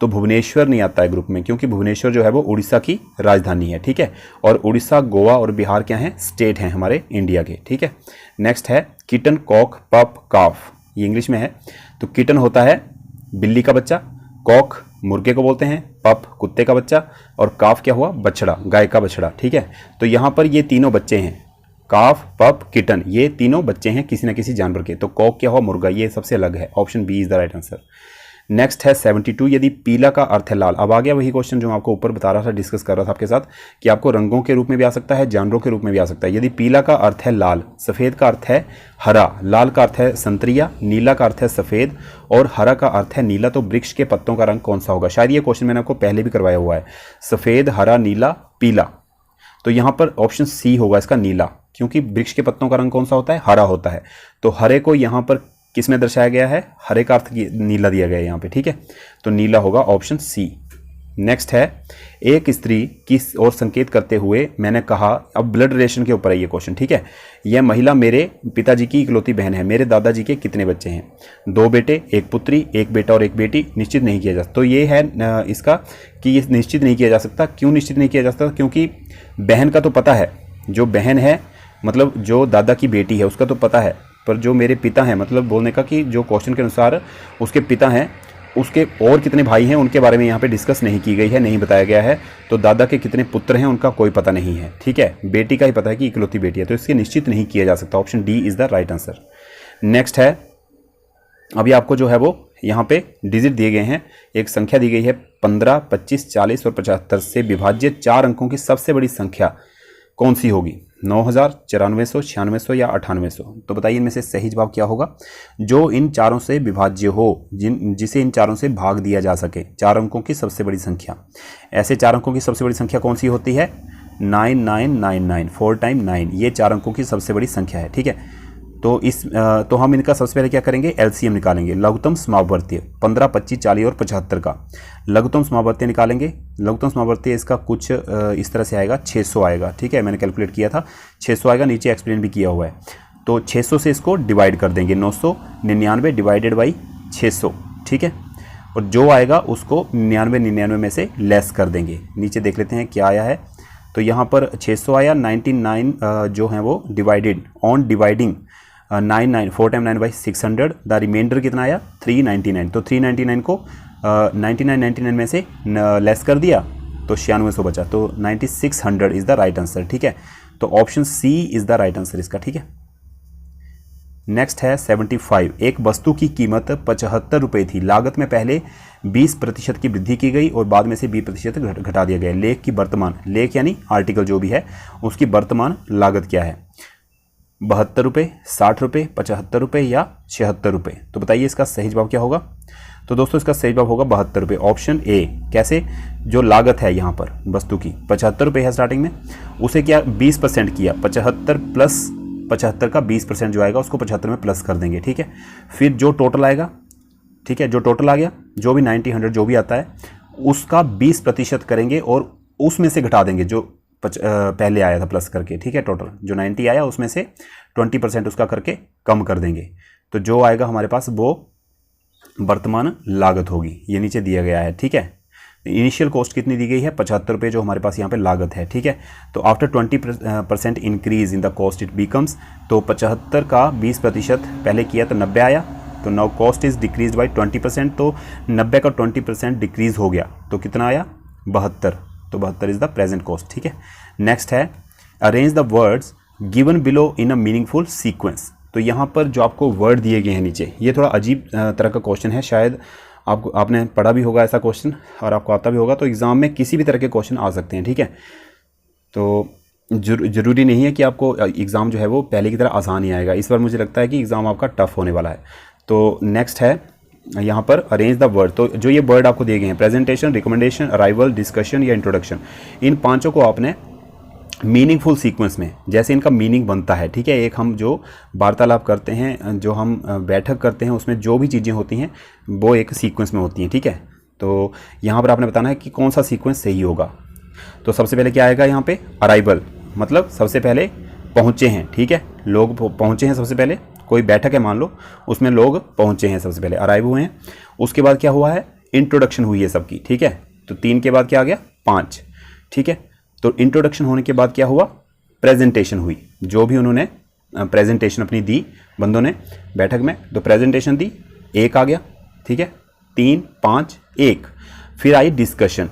A: तो भुवनेश्वर नहीं आता है ग्रुप में, क्योंकि भुवनेश्वर जो है वो उड़ीसा की राजधानी है। ठीक है, और उड़ीसा, गोवा और बिहार क्या है? स्टेट हैं हमारे इंडिया के। ठीक है, नेक्स्ट है किटन, कॉक, पप, काफ। ये इंग्लिश में है। तो किटन होता है बिल्ली का बच्चा, कॉक मुर्गे को बोलते हैं, पप कुत्ते का बच्चा, और काफ क्या हुआ? बछड़ा, गाय का बछड़ा। ठीक है, तो यहाँ पर ये तीनों बच्चे हैं, काफ, पप, किटन, ये तीनों बच्चे हैं किसी न किसी जानवर के। तो कॉक क्या हुआ? मुर्गा, ये सबसे अलग है। Option B is the right answer. Next है 72। यदि पीला का अर्थ है लाल। अब आ गया वही क्वेश्चन जो मैं आपको ऊपर बता रहा था, डिस्कस कर रहा था आपके साथ, कि आपको रंगों के रूप में भी आ सकता है, जानवरों के रूप में भी आ सकता है। यदि पीला का अर्थ है लाल, सफ़ेद का अर्थ है हरा, लाल का अर्थ है संतरिया, नीला का अर्थ है सफ़ेद, और हरा का अर्थ है नीला, तो वृक्ष के पत्तों का रंग कौन सा होगा? शायद ये क्वेश्चन मैंने आपको पहले भी करवाया हुआ है। सफ़ेद, हरा, नीला, पीला। तो यहाँ पर ऑप्शन सी होगा इसका, नीला, क्योंकि वृक्ष के पत्तों का रंग कौन सा होता है? हरा होता है। तो हरे को यहाँ पर किस में दर्शाया गया है? हरे का अर्थ नीला दिया गया है यहाँ पे। ठीक है, तो नीला होगा ऑप्शन सी। नेक्स्ट है, एक स्त्री की ओर संकेत करते हुए मैंने कहा, अब ब्लड रिलेशन के ऊपर है ये क्वेश्चन। ठीक है, यह महिला मेरे पिताजी की इकलौती बहन है, मेरे दादाजी के कितने बच्चे हैं? 2 बेटे, 1 पुत्री, 1 बेटा और 1 बेटी। निश्चित नहीं किया जा सकता। तो ये है इसका कि ये निश्चित नहीं किया जा सकता। क्यों निश्चित नहीं किया जा सकता? क्योंकि बहन का तो पता है, जो बहन है मतलब जो दादा की बेटी है उसका तो पता है, पर जो मेरे पिता हैं, मतलब बोलने का कि जो क्वेश्चन के अनुसार उसके पिता हैं, उसके और कितने भाई हैं उनके बारे में यहाँ पे डिस्कस नहीं की गई है, नहीं बताया गया है। तो दादा के कितने पुत्र हैं उनका कोई पता नहीं है, ठीक है। बेटी का ही पता है कि इकलौती बेटी है, तो इसके निश्चित नहीं किया जा सकता। Option D is the right answer. Next है, अभी आपको जो है वो यहाँ पे डिजिट दिए गए हैं, एक संख्या दी गई है 15, 25, 40 और 75 से विभाज्य 4 अंकों की सबसे बड़ी संख्या कौन सी होगी? 9000, 9400, 9600 या 9800। तो बताइए इनमें से सही जवाब क्या होगा? जो इन चारों से विभाज्य हो, जिसे इन चारों से भाग दिया जा सके, 4 अंकों की सबसे बड़ी संख्या। ऐसे 4 अंकों की सबसे बड़ी संख्या कौन सी होती है? 9999, 4 टाइम 9, ये 4 अंकों की सबसे बड़ी संख्या है, ठीक है। तो हम इनका सबसे पहले क्या करेंगे? एलसीएम निकालेंगे, लघुत्तम समावर्तीय 15, 25, 40 और 75 का लघुत्तम समावर्तीय निकालेंगे। लघुत्तम समावर्तीय इसका कुछ इस तरह से आएगा, 600 आएगा, ठीक है। मैंने कैलकुलेट किया था, 600 आएगा, नीचे एक्सप्लेन भी किया हुआ है। तो 600 से इसको डिवाइड कर देंगे, 999 डिवाइडेड बाई 600, ठीक है। और जो आएगा उसको 99 में से लेस कर देंगे। नीचे देख लेते हैं क्या आया है। तो यहाँ पर 600 आया, 99 जो है वो divided on dividing 99, 4 time 9 by 600, the remainder कितना आया? 399। तो 399 को 99 में से लेस कर दिया तो 9600 बचा, तो 9600 इज़ द राइट आंसर, ठीक है। तो option C is the right answer इसका, ठीक है। नेक्स्ट है 75। एक वस्तु की कीमत 75 रुपये थी, लागत में पहले 20% की वृद्धि की गई और बाद में से 20% घटा दिया गया। लेख की वर्तमान, लेख यानी आर्टिकल जो भी है, उसकी वर्तमान लागत क्या है? 72 रुपये, 60 रुपये, 75 रुपये या 76 रुपये। तो बताइए इसका सही जवाब क्या होगा? तो दोस्तों इसका सही जवाब होगा 72 रुपये, ऑप्शन ए। कैसे? जो लागत है यहाँ पर वस्तु की 75 रुपये है स्टार्टिंग में, उसे क्या 20% किया, 75 प्लस 75 का 20% जो आएगा उसको 75 में प्लस कर देंगे, ठीक है। फिर जो टोटल आएगा, ठीक है, जो टोटल आ गया, जो भी 90, 100 जो भी आता है उसका 20% करेंगे और उसमें से घटा देंगे जो पहले आया था प्लस करके, ठीक है। टोटल जो 90 आया उसमें से 20% उसका करके कम कर देंगे, तो जो आएगा हमारे पास वो वर्तमान लागत होगी। ये नीचे दिया गया है, ठीक है। इनिशियल कॉस्ट कितनी दी गई है? 75 रुपये जो हमारे पास यहाँ पे लागत है, ठीक है। तो after 20% increase in the cost it becomes, तो 75 का 20% पहले किया तो 90 आया, तो now cost is decrease by 20%, तो 90 का 20% डिक्रीज हो गया तो कितना आया? 72। तो 72 इज द प्रेजेंट कॉस्ट, ठीक है। नेक्स्ट है arrange the words given below in a meaningful sequence. तो यहाँ पर जो आपको वर्ड दिए गए हैं नीचे, ये थोड़ा अजीब तरह का क्वेश्चन है, शायद आपने पढ़ा भी होगा ऐसा क्वेश्चन और आपको आता भी होगा। तो एग्ज़ाम में किसी भी तरह के क्वेश्चन आ सकते हैं, ठीक है। तो ज़रूरी नहीं है कि आपको एग्ज़ाम जो है वो पहले की तरह आसान ही आएगा। इस बार मुझे लगता है कि एग्ज़ाम आपका टफ होने वाला है। तो नेक्स्ट है यहाँ पर अरेंज द वर्ड। तो जो ये वर्ड आपको दिए गए हैं, प्रेजेंटेशन, रिकमेंडेशन, अराइवल, डिस्कशन या इंट्रोडक्शन, इन पांचों को आपने मीनिंगफुल सीक्वेंस में, जैसे इनका मीनिंग बनता है, ठीक है। एक हम जो वार्तालाप करते हैं, जो हम बैठक करते हैं, उसमें जो भी चीज़ें होती हैं वो एक सीक्वेंस में होती हैं, ठीक है। तो यहाँ पर आपने बताना है कि कौन सा सीक्वेंस सही होगा। तो सबसे पहले क्या आएगा यहाँ पे? अराइवल, मतलब सबसे पहले पहुँचे हैं, ठीक है। लोग पहुँचे हैं सबसे पहले, कोई बैठक है मान लो, उसमें लोग पहुँचे हैं सबसे पहले, अराइव हुए हैं। उसके बाद क्या हुआ है? इंट्रोडक्शन हुई है सबकी, ठीक है। तो 3 के बाद क्या आ गया? 5, ठीक है। तो इंट्रोडक्शन होने के बाद क्या हुआ? प्रेजेंटेशन हुई, जो भी उन्होंने प्रेजेंटेशन अपनी दी बंदों ने बैठक में, तो प्रेजेंटेशन दी, 1 आ गया, ठीक है। 3, 5, 1। फिर आई डिस्कशन।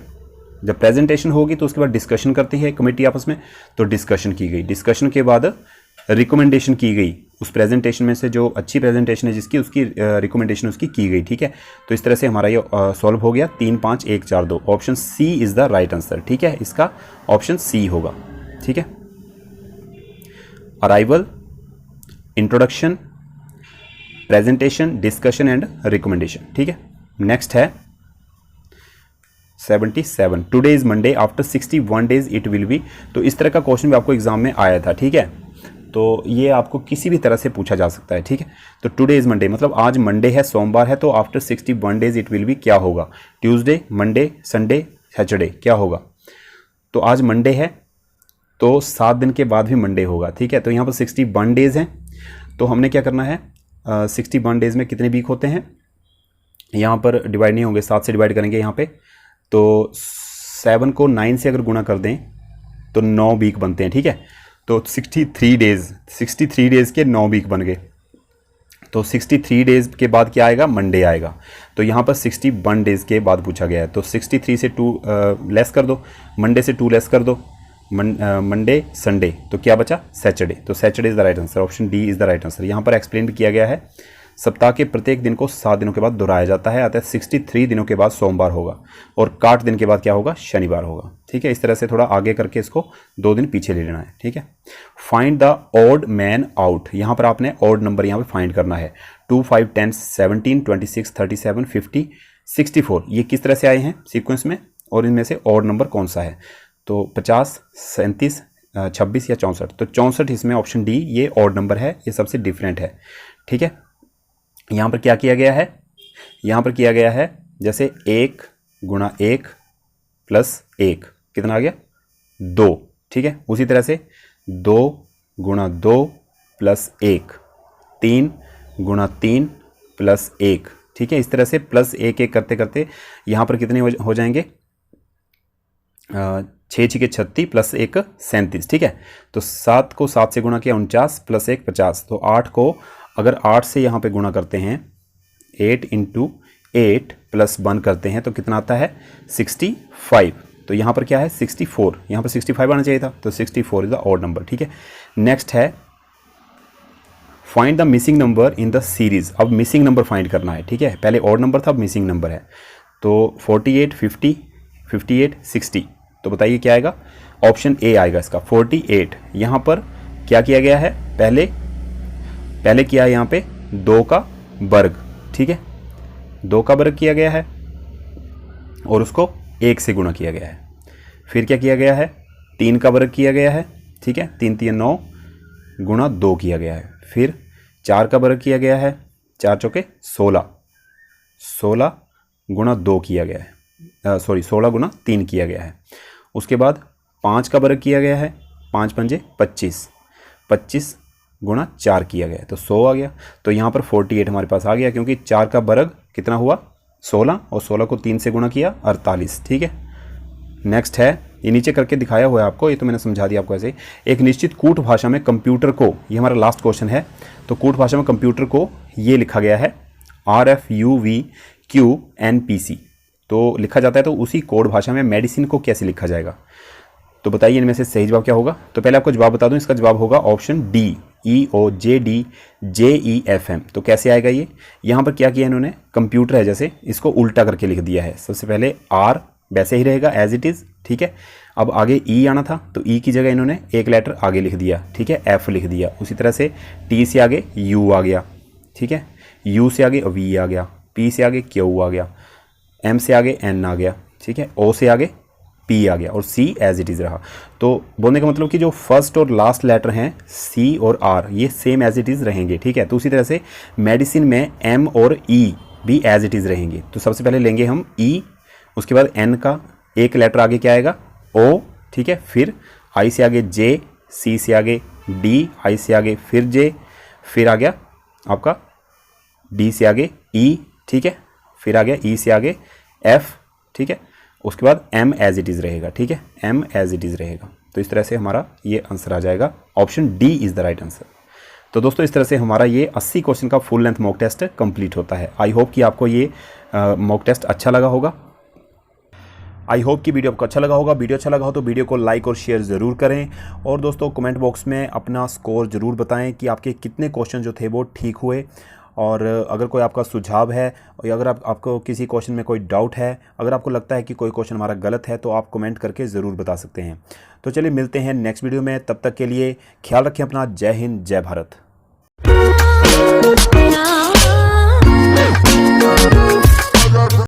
A: जब प्रेजेंटेशन होगी तो उसके बाद डिस्कशन करती है कमेटी आपस में, तो डिस्कशन की गई। डिस्कशन के बाद रिकमेंडेशन की गई, उस प्रेजेंटेशन में से जो अच्छी प्रेजेंटेशन है जिसकी, उसकी रिकमेंडेशन उसकी की गई, ठीक है। तो इस तरह से हमारा ये सॉल्व हो गया। 3, 5, 1, 4, 2। Option C is the right answer, ठीक है। इसका ऑप्शन सी होगा, ठीक है। Arrival, introduction, presentation, discussion and recommendation, ठीक है। नेक्स्ट है 77। Today is Monday, after 61 days it will be. तो इस तरह का क्वेश्चन भी आपको एग्जाम में आया था, ठीक है। तो ये आपको किसी भी तरह से पूछा जा सकता है, ठीक है। तो टुडे इज मंडे मतलब आज मंडे है, सोमवार है, तो after 61 days it will B क्या होगा? ट्यूसडे, मंडे, संडे, सैटरडे, क्या होगा? तो आज मंडे है तो 7 दिन के बाद भी मंडे होगा, ठीक है। तो यहाँ पर 61 डेज हैं, तो हमने क्या करना है? 61 डेज में कितने वीक होते हैं? यहाँ पर डिवाइड नहीं होंगे, 7 से डिवाइड करेंगे यहाँ पे, तो 7 को 9 से अगर गुणा कर दें तो 9 वीक बनते हैं, ठीक है। तो 63 डेज के 9 वीक बन गए। तो 63 डेज़ के बाद क्या आएगा, मंडे आएगा। तो यहाँ पर 61 डेज़ के बाद पूछा गया है, तो 63 से 2 लेस कर दो, मंडे से 2 लेस कर दो, मंडे संडे, तो क्या बचा, सैटरडे। तो Saturday is the right answer, option D is the right answer. यहाँ पर एक्सप्लेन भी किया गया है, सप्ताह के प्रत्येक दिन को 7 दिनों के बाद दोहराया जाता है, अतः 63 दिनों के बाद सोमवार होगा और 60 दिन के बाद क्या होगा, शनिवार होगा। ठीक है, इस तरह से थोड़ा आगे करके इसको 2 दिन पीछे ले लेना है। ठीक है, find the odd man out. यहाँ पर आपने ऑड नंबर यहाँ पे फाइंड करना है। 2, 5, 10, 17, 26, 37, 50, 64 ये किस तरह से आए हैं सीक्वेंस में, और इनमें से ऑड नंबर कौन सा है। तो 50, 37, 26 या 64। तो 64 इसमें ऑप्शन डी ये ऑड नंबर है, ये सबसे डिफरेंट है। ठीक है, यहाँ पर क्या किया गया है, यहाँ पर किया गया है जैसे 1 गुणा 1 प्लस 1 कितना आ गया, 2। ठीक है, उसी तरह से 2 गुणा 2 प्लस 1, 3 गुणा 3 प्लस 1। ठीक है, इस तरह से प्लस 1 1 करते करते यहाँ पर कितने हो जाएंगे, 6 6 36 प्लस 1 37। ठीक है, तो 7 को 7 से गुणा किया 49 प्लस 1 50। तो 8 को अगर 8 से यहाँ पे गुणा करते हैं, 8 × 8 प्लस 1 करते हैं तो कितना आता है, 65। तो यहाँ पर क्या है, 64, यहाँ पर 65 आना चाहिए था, तो 64 इज द ऑड नंबर। ठीक है, नेक्स्ट है find the missing number in the series. अब मिसिंग नंबर फाइंड करना है। ठीक है, पहले ऑड नंबर था, अब मिसिंग नंबर है। तो 48, 50, 58, 60, तो बताइए क्या आएगा, ऑप्शन ए आएगा इसका 48। यहाँ पर क्या किया गया है, पहले किया है यहाँ पे 2 का वर्ग। ठीक है, 2 का वर्ग किया गया है और उसको 1 से गुणा किया गया है। फिर क्या किया गया है, 3 का वर्ग किया गया है। ठीक है, 3 3 9 गुणा 2 किया गया है। फिर 4 का वर्ग किया गया है, 4 चौके 16, 16 गुणा 2 किया गया है, 16 गुणा 3 किया गया है। उसके बाद 5 का वर्ग किया गया है, 5 पंजे 25, 25 गुणा 4 किया गया है, तो 100 आ गया। तो यहाँ पर 48 हमारे पास आ गया, क्योंकि 4 का वर्ग कितना हुआ, 16, और 16 को 3 से गुणा किया 48। ठीक है, नेक्स्ट है, ये नीचे करके दिखाया हुआ है आपको, ये तो मैंने समझा दिया आपको ऐसे। एक निश्चित कूट भाषा में कंप्यूटर को, ये हमारा लास्ट क्वेश्चन है, तो कूट भाषा में कंप्यूटर को ये लिखा गया है RFUVQNPC, तो लिखा जाता है। तो उसी कोड भाषा में मेडिसिन को कैसे लिखा जाएगा, तो बताइए इनमें से सही जवाब क्या होगा। तो पहले आपको जवाब बता दूं, इसका जवाब होगा ऑप्शन डी, EOJDJEFM। तो कैसे आएगा ये, यहाँ पर क्या किया इन्होंने, कंप्यूटर है जैसे, इसको उल्टा करके लिख दिया है। सबसे पहले R वैसे ही रहेगा एज इट इज़। ठीक है, अब आगे E आना था, तो E की जगह इन्होंने एक लेटर आगे लिख दिया। ठीक है, F लिख दिया। उसी तरह से T से आगे U आ गया। ठीक है, U से आगे V आ गया, P से आगे Q आ गया, M से आगे N आ गया। ठीक है, O से आगे P आ गया, और C एज इट इज़ रहा। तो बोलने का मतलब कि जो फर्स्ट और लास्ट लेटर हैं C और R ये सेम एज इट इज़ रहेंगे। ठीक है, तो उसी तरह से मेडिसिन में M और E भी एज इट इज़ रहेंगे। तो सबसे पहले लेंगे हम E, उसके बाद N का एक लेटर आगे क्या आएगा, O। ठीक है, फिर I से आगे J, C से आगे D, I से आगे फिर J, फिर आ गया आपका D से आगे E। ठीक है, फिर आ गया E से आगे F। ठीक है, उसके बाद M एज इट इज़ रहेगा। ठीक है, M एज इट इज़ रहेगा। तो इस तरह से हमारा ये आंसर आ जाएगा, option D is the right answer. तो दोस्तों इस तरह से हमारा ये 80 क्वेश्चन का full length mock test complete होता है। आई होप कि आपको ये मॉक टेस्ट अच्छा लगा होगा। आई होप कि वीडियो आपको अच्छा लगा होगा। वीडियो अच्छा लगा हो तो वीडियो को लाइक और शेयर ज़रूर करें, और दोस्तों कमेंट बॉक्स में अपना स्कोर ज़रूर बताएं कि आपके कितने क्वेश्चन जो थे वो ठीक हुए। और अगर कोई आपका सुझाव है, और अगर आपको किसी क्वेश्चन में कोई डाउट है, अगर आपको लगता है कि कोई क्वेश्चन हमारा गलत है, तो आप कमेंट करके ज़रूर बता सकते हैं। तो चलिए मिलते हैं नेक्स्ट वीडियो में, तब तक के लिए ख्याल रखें अपना। जय हिंद, जय भारत।